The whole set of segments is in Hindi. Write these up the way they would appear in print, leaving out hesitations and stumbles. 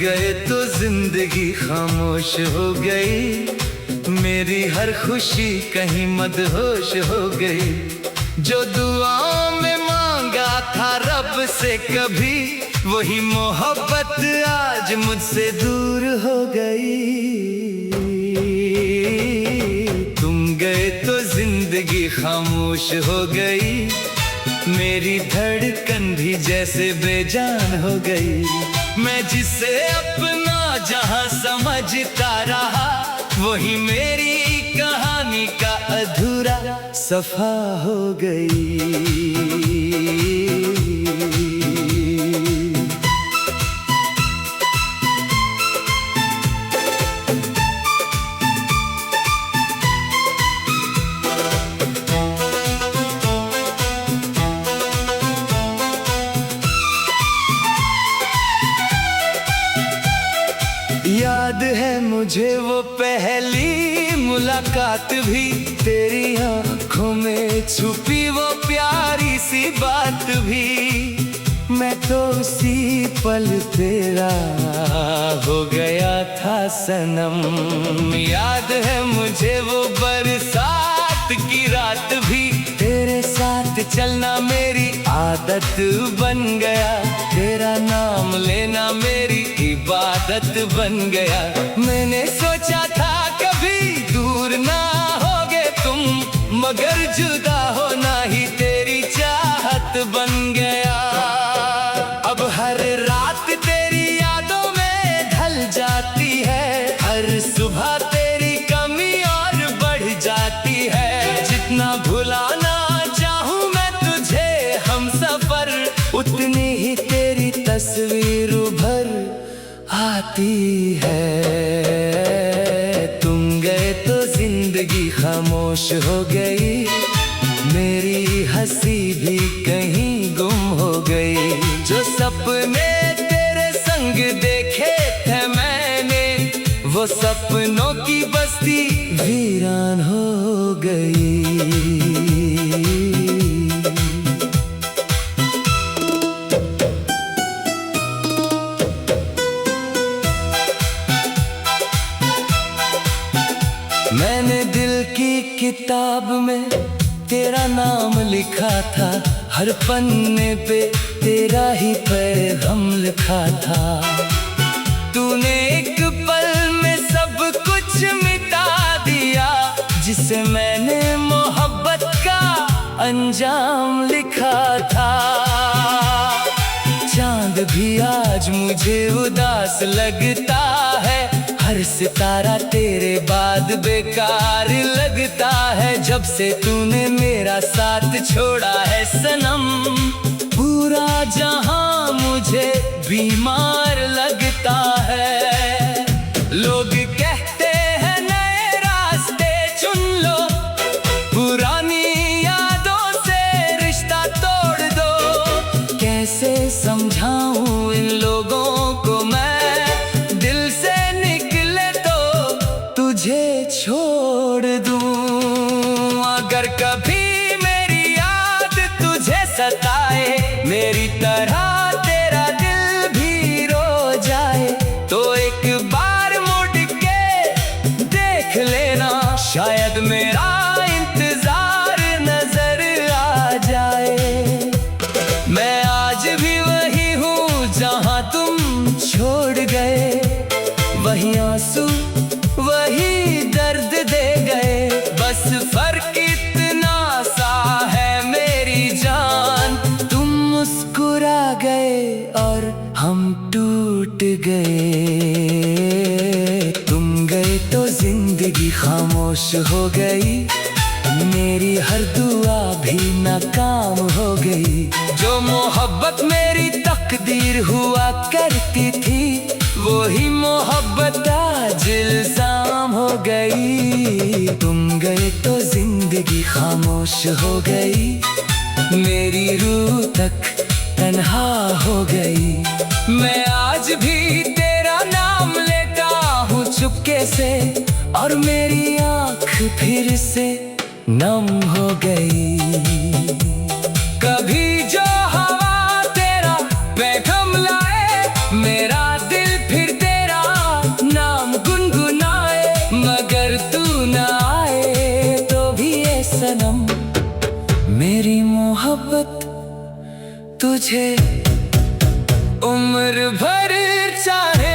गए तो जिंदगी खामोश हो गई, मेरी हर खुशी कहीं मदहोश हो गई। जो दुआओं में मांगा था रब से कभी, वही मोहब्बत आज मुझसे दूर हो गई। तुम गए तो जिंदगी खामोश हो गई, मेरी धड़कन भी जैसे बेजान हो गई। मैं जिसे अपना जहां समझता रहा, वही मेरी कहानी का अधूरा सफा हो गई। याद है मुझे वो पहली मुलाकात भी, तेरी आंखों में छुपी वो प्यारी सी बात भी। मैं तो उसी पल तेरा हो गया था सनम। याद है मुझे वो बरसात की रात भी, तेरे साथ चलना मेरी आदत बन गया। तेरा नाम लेना मेरी इबादत बन गया। मैंने सोचा था कभी दूर ना होगे तुम, मगर जुदा होना ही तेरी चाहत बन गया। अब हर रात तेरी यादों में ढल जाती है, हर सुबह तेरी कमी और बढ़ जाती है। जितना भुलाना चाहूं मैं तुझे हमसफर, उतनी ही तेरी तस्वीर उभर आती है। तुम गए तो जिंदगी खामोश हो गई, मेरी हंसी भी कहीं गुम हो गई। जो सपने तेरे संग देखे थे मैंने, वो सपनों की बस्ती वीरान हो गई। मैंने दिल की किताब में तेरा नाम लिखा था, हर पन्ने पे तेरा ही पैगाम लिखा था। तूने एक पल में सब कुछ मिटा दिया, जिसे मैंने मोहब्बत का अंजाम लिखा था। चांद भी आज मुझे उदास लगता है, हर सितारा तेरे बाद बेकार लगता है। जब से तूने मेरा साथ छोड़ा है सनम, पूरा जहां मुझे बीमार लगता है। लोग कहते हैं नए रास्ते चुन लो, पुरानी यादों से रिश्ता तोड़ दो। कैसे समझाऊं इन लोगों को मैं, दिल से निकले तो तुझे छोड़ दूं। अगर कभी मेरी याद तुझे सताए, मेरी तरह तेरा दिल भी रो जाए, तो एक बार मुड़ के देख लेना, शायद मेरा इंतजार नजर आ जाए। मैं आज भी वही हूँ जहाँ तुम छोड़ गए, वही आंसू वही दर्द दे गए। बस फर्क इतना सा है मेरी जान, तुम मुस्कुरा गए और हम टूट गए। तुम गए तो जिंदगी खामोश हो गई, मेरी हर दुआ भी नाकाम हो गई। जो मोहब्बत मेरी तकदीर हुआ करती थी, वही मोहब्बत आज इल्जाम हो गई। तुम गए तो जिंदगी खामोश हो गई, मेरी रूह तक तन्हा हो गई। मैं आज भी तेरा नाम लेता हूँ चुपके से, और मेरी आँख फिर से नम हो गई। कभी जो हवा तेरा पैगाम लाए, मेरा दिल फिर तुझे उम्र भर चाहे।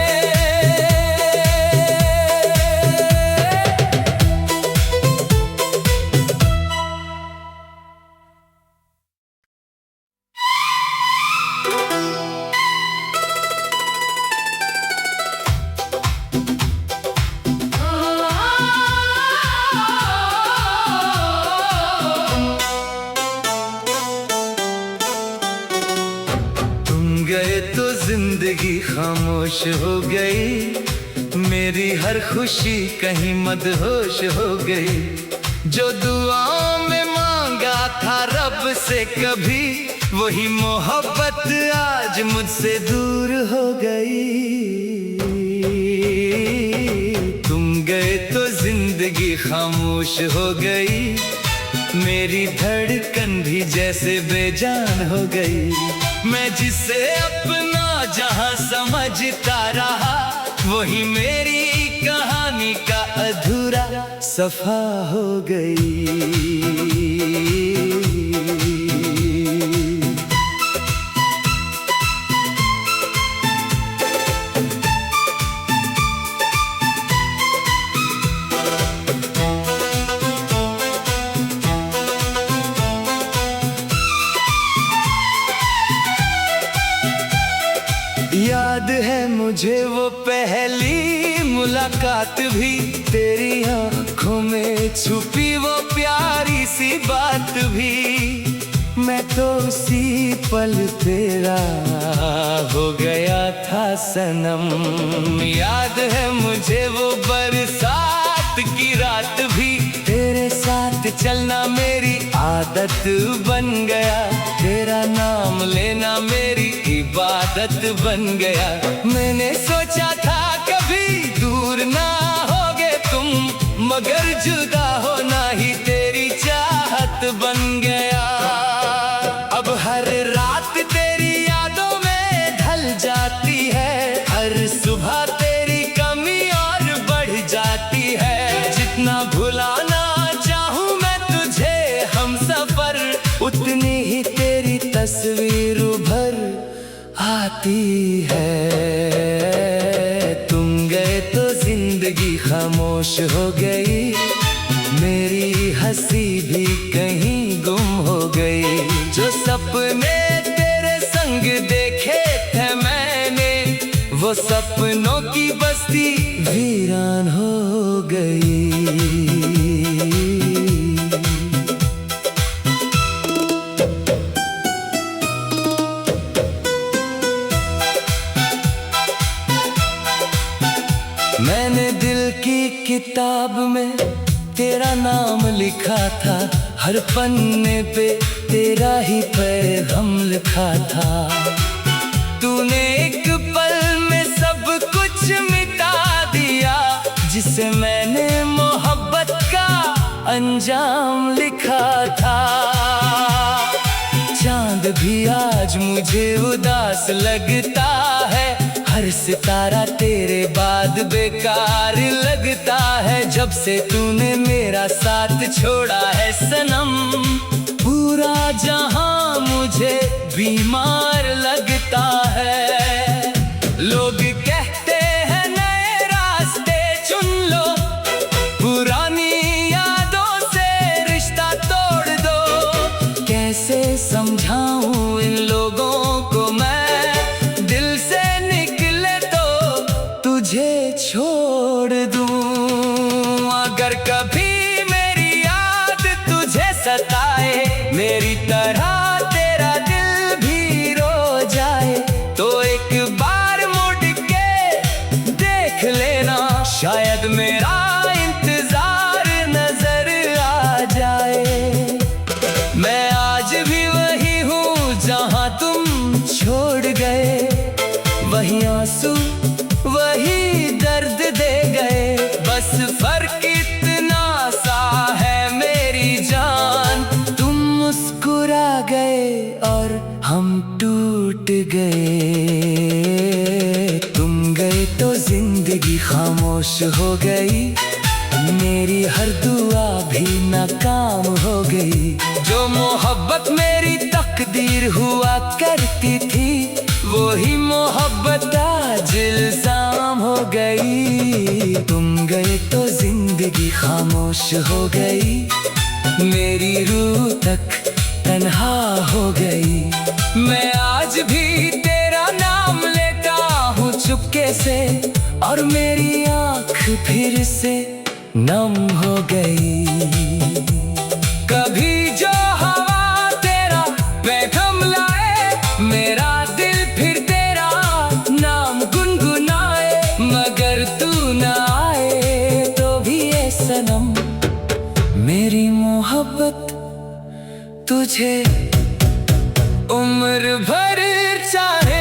गए तो जिंदगी खामोश हो गई, मेरी हर खुशी कहीं मदहोश हो गई। जो दुआओं में मांगा था रब से कभी, वही मोहब्बत आज मुझसे दूर हो गई। तुम गए तो जिंदगी खामोश हो गई, मेरी धड़कन भी जैसे बेजान हो गई। मैं जिसे अपना जहां समझता रहा, वही मेरी कहानी का अधूरा सफा हो गई। याद है मुझे वो पहली मुलाकात भी, तेरी आंखों में छुपी वो प्यारी सी बात भी। मैं तो उसी पल तेरा हो गया था सनम। याद है मुझे वो बरसात की रात भी, तेरे साथ चलना मेरी आदत बन गया। तेरा नाम लेना मेरी इबादत बन गया। मैंने सोचा था कभी दूर ना होगे तुम, मगर जुदा होना ही तेरी चाहत बन गया। अब हर रात तेरी यादों में ढल जाती है, हर सुबह तेरी कमी और बढ़ जाती है। जितना भुलाना चाहूं मैं तुझे हमसफर, उतनी ही तेरी तस्वीर उभर आती है। तुम गए तो जिंदगी खामोश हो गई, मेरी हंसी भी कहीं गुम हो गई। जो सपने तेरे संग देखे थे मैंने, वो सपनों की बस्ती वीरान हो गई। मैंने दिल की किताब में तेरा नाम लिखा था, हर पन्ने पे तेरा ही पैगाम लिखा था। तूने एक पल में सब कुछ मिटा दिया, जिसे मैंने मोहब्बत का अंजाम लिखा था। चांद भी आज मुझे उदास लगता है, हर सितारा तेरे बाद बेकार लगता है। जब से तूने मेरा साथ छोड़ा है सनम, पूरा जहां मुझे बीमार लगता है। लोग कहते हैं नए रास्ते चुन लो, पुरानी यादों से रिश्ता तोड़ दो। कैसे समझाऊं इन लोगों को मैं, दिल से निकले तो तुझे छोड़ दूं। अगर कभी मेरी याद तुझे सताए, मेरी तरह तेरा दिल भी रो जाए, तो एक बार मुड़ के देख लेना, शायद मेरा इंतजार नजर आ जाए। मैं आज भी वही हूँ जहाँ तुम छोड़ गए, वही आंसू वही दर्द दे गए। बस फर्क इतना सा है मेरी जान, तुम मुस्कुरा गए और हम टूट गए। तुम गए तो जिंदगी खामोश हो गई, मेरी हर दुआ भी नाकाम हो गई। जो मोहब्बत मेरी तक तकदीर हुआ करती थी, वही मोहब्बत आज इल्जाम हो गई। तुम गए तो जिंदगी खामोश हो गई, मेरी रूह तक तन्हा हो गई। मैं आज भी तेरा नाम लेता हूँ चुपके से, और मेरी आँख फिर से नम हो गई। कभी जो हवा तेरा पैगाम लाए, मेरा दिल फिर तेरा नाम गुनगुनाए। मगर तू न आए तो भी ये सनम, मेरी मोहब्बत तुझे उम्र भर चाहे।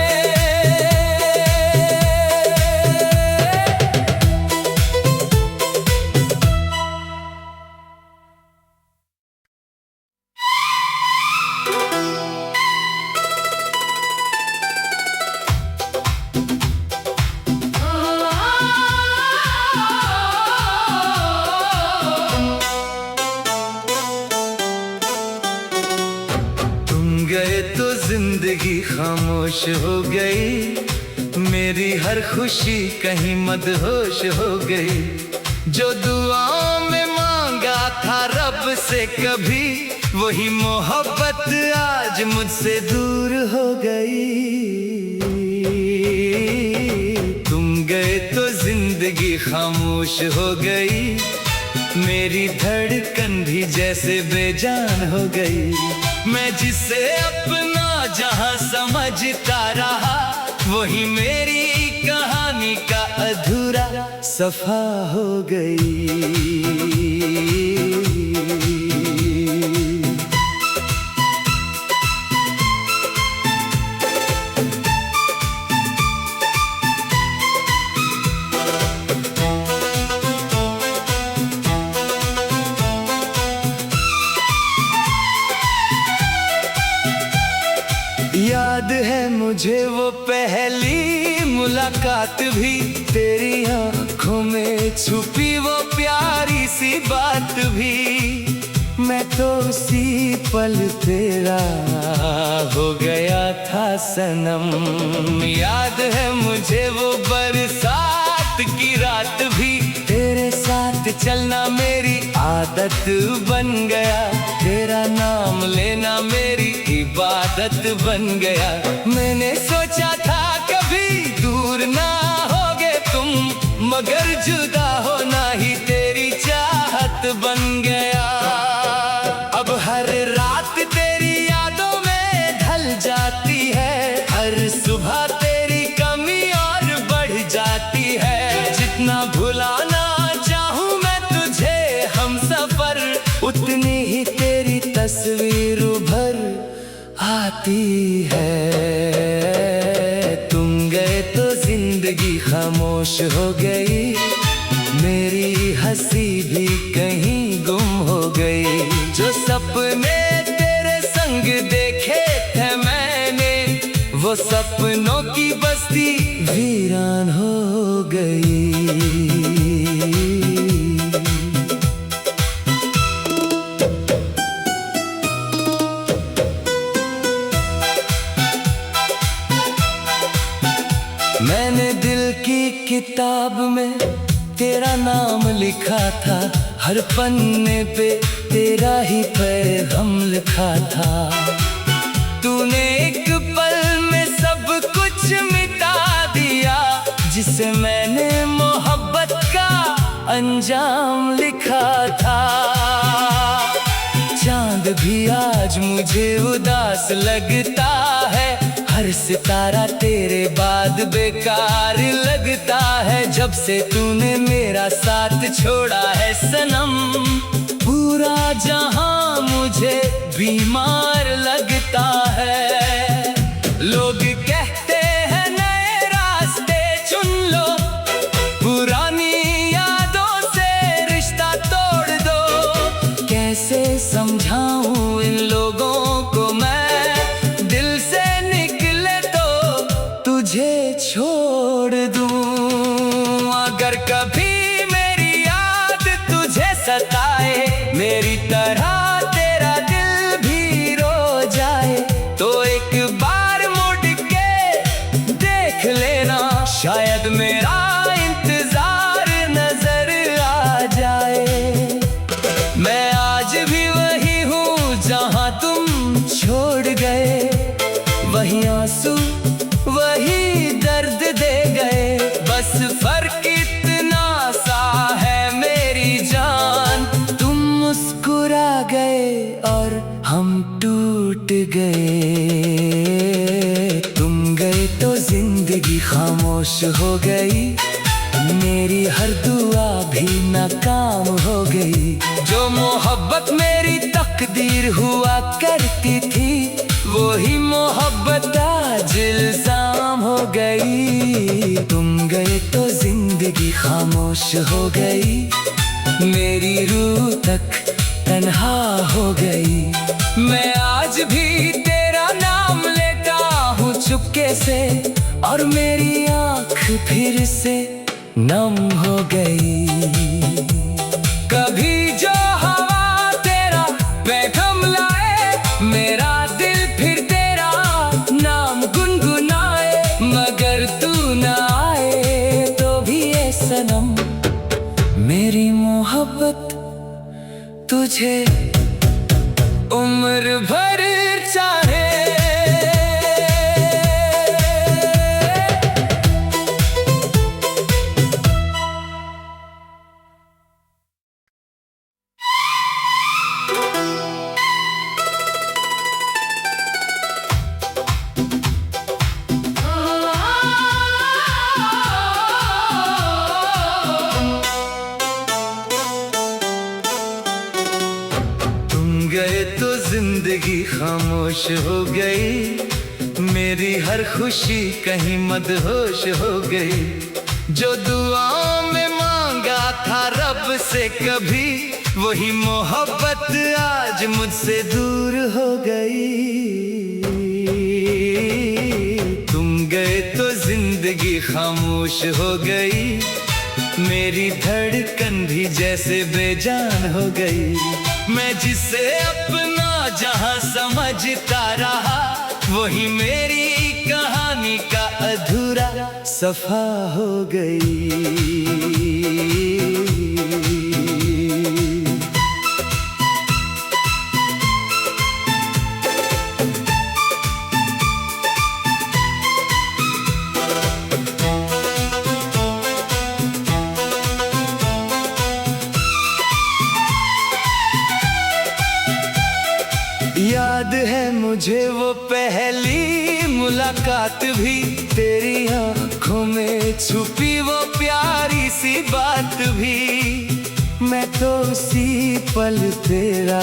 गए तो जिंदगी खामोश हो गई, मेरी हर खुशी कहीं मदहोश हो गई। जो दुआओं में मांगा था रब से कभी, वही मोहब्बत आज मुझसे दूर हो गई। तुम गए तो जिंदगी खामोश हो गई, मेरी धड़कन भी जैसे बेजान हो गई। मैं जिसे अपना जहां समझता रहा, वही मेरी कहानी का अधूरा सफा हो गई। याद है मुझे वो पहली मुलाकात भी, तेरी आंखों में छुपी वो प्यारी सी बात भी। मैं तो उसी पल तेरा हो गया था सनम। याद है मुझे वो बरसात की रात भी, तेरे साथ चलना मेरी आदत बन गया। तेरा नाम लेना मेरी इबादत बन गया। मैंने सोचा था कभी दूर ना होगे तुम, मगर जुदा होना ही तेरी चाहत बन गया। अब हर रात तेरी यादों में ढल जाती है, हर सुबह तेरी कमी और बढ़ जाती है। जितना भुलाना चाहूँ मैं तुझे हमसफर, उतनी ही तेरी तस्वीर उभर आती है। तुम गए तो जिंदगी खामोश हो गई, मेरी हंसी भी कहीं गुम हो गई। जो सपने तेरे संग देखे थे मैंने, वो सपनों की बस्ती वीरान हो गई। मैंने दिल की किताब में तेरा नाम लिखा था, हर पन्ने पे तेरा ही पैगाम लिखा था। तूने एक पल में सब कुछ मिटा दिया, जिसे मैंने मोहब्बत का अंजाम लिखा था। चांद भी आज मुझे उदास लगता है, हर सितारा तेरे बाद बेकार लगता है। जब से तूने मेरा साथ छोड़ा है सनम, पूरा जहां मुझे बीमार लगता है। लोग कहते हैं नए रास्ते चुन लो, पुरानी यादों से रिश्ता तोड़ दो। कैसे समझाऊं इन लोगों को मैं, दिल से निकले तो तुझे छोड़ दूं। अगर कभी मेरी याद तुझे सताए, मेरी तरह तेरा दिल भी रो जाए, शायद मेरा इंतजार नजर आ जाए। मैं आज भी वही हूँ जहाँ तुम छोड़ गए, वही आंसू वही दर्द दे गए। बस फर्क इतना सा है मेरी जान, तुम मुस्कुरा गए और हम टूट गए। तुम गए तो जिंदगी खामोश हो गई, मेरी हर दुआ भी नाकाम हो गई। जो मोहब्बत मेरी तकदीर हुआ करती थी, वही मोहब्बत आज इल्जाम हो गई। तुम गए तो जिंदगी खामोश हो गई, मेरी रूह तक तन्हा हो गई। मैं आज भी तेरा नाम लेता हूँ चुपके से, और मेरी आँख फिर से नम हो गई। कभी जो हवा तेरा पैगाम लाए, मेरा दिल फिर तेरा नाम गुनगुनाए। मगर तू न आए तो भी ये सनम, मेरी मोहब्बत तुझे उम्र भर चाहे। गए तो जिंदगी खामोश हो गई, मेरी हर खुशी कहीं मदहोश हो गई। जो दुआओं में मांगा था रब से कभी, वही मोहब्बत आज मुझसे दूर हो गई। तुम गए तो जिंदगी खामोश हो गई, मेरी धड़कन भी जैसे बेजान हो गई। मैं जिसे अपना जहां समझता रहा, वही मेरी कहानी का अधूरा सफा हो गई। याद है मुझे वो पहली मुलाकात भी, तेरी आँखों में छुपी वो प्यारी सी बात भी। मैं तो उसी पल तेरा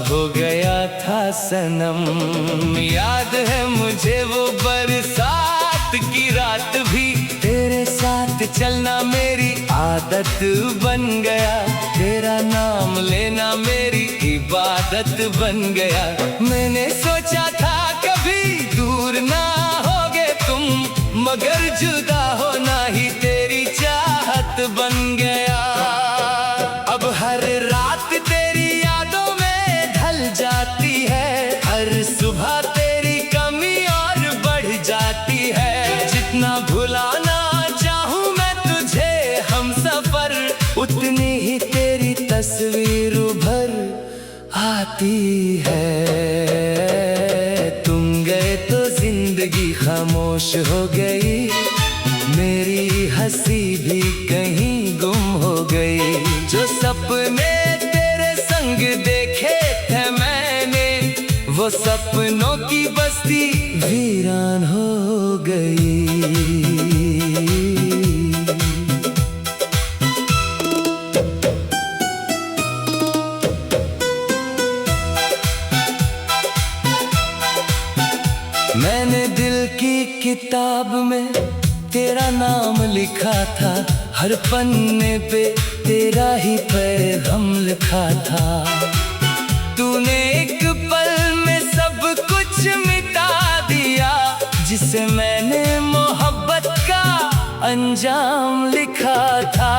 हो गया था सनम। याद है मुझे वो बरसात की रात भी, तेरे साथ चलना मेरी आदत बन गया। तेरा नाम लेना मेरी इबादत बन गया। मैंने सोचा था कभी दूर ना होगे तुम, मगर जुदा होना ही तेरी चाहत बन गया। अब हर रात तेरी यादों में ढल जाती है, हर सुबह तेरी कमी और बढ़ जाती है। जितना भुलाना चाहूँ मैं तुझे हमसफर, उतनी ही तेरी तस्वीर उभर आती है। तुम गए तो जिंदगी खामोश हो गई, मेरी हंसी भी कहीं गुम हो गई। जो सपने तेरे संग देखे थे मैंने, वो सपनों की बस्ती वीरान हो गई। मैंने दिल की किताब में तेरा नाम लिखा था, हर पन्ने पे तेरा ही पैगाम लिखा था। तूने एक पल में सब कुछ मिटा दिया, जिसे मैंने मोहब्बत का अंजाम लिखा था।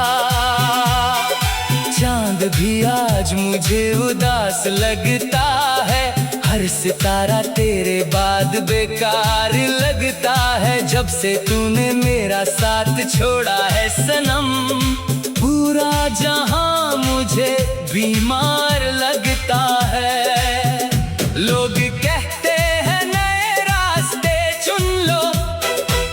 चांद भी आज मुझे उदास लगता है, हर सितारा तेरे बाद बेकार लगता है। जब से तूने मेरा साथ छोड़ा है सनम, पूरा जहां मुझे बीमार लगता है। लोग कहते हैं नए रास्ते चुन लो,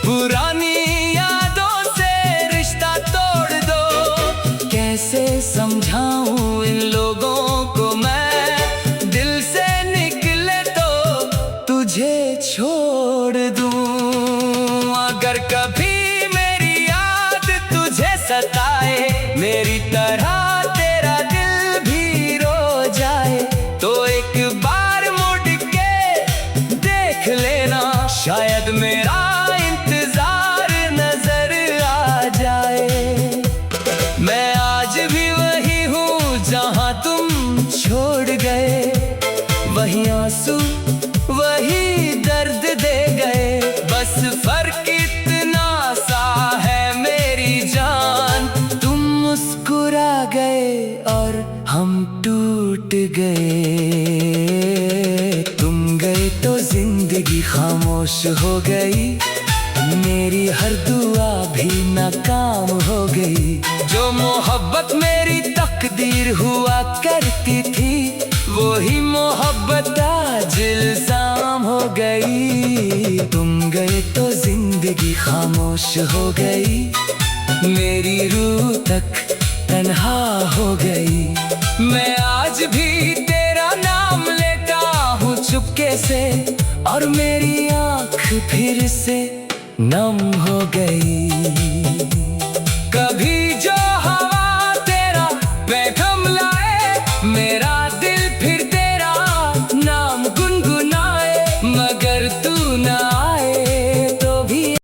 पुरानी यादों से रिश्ता तोड़ दो। कैसे समझाऊं इन लोगों को मैं, दिल से निकले तो तुझे छोड़ दूं। अगर कभी मेरी याद तुझे सताए, मेरी तरह तेरा दिल भी रो जाए, तो एक बार मुड़ के देख लेना, शायद मेरा इंतजार नजर आ जाए। मैं आज भी वही हूँ जहाँ तुम छोड़ गए, वही आंसू वही दर्द दे गए। बस फर्क इतना सा है मेरी जान, तुम मुस्कुरा गए और हम टूट गए। तुम गए तो जिंदगी खामोश हो गई, मेरी हर दुआ भी नाकाम हो गई। जो मोहब्बत मेरी तकदीर हुआ करती थी, वही मोहब्बत आज इल्जाम हो गई। तुम गए तो जिंदगी खामोश हो गई, मेरी रूह तक तन्हा हो गई। मैं आज भी तेरा नाम लेता हूँ चुपके से, और मेरी आँख फिर से नम हो गई।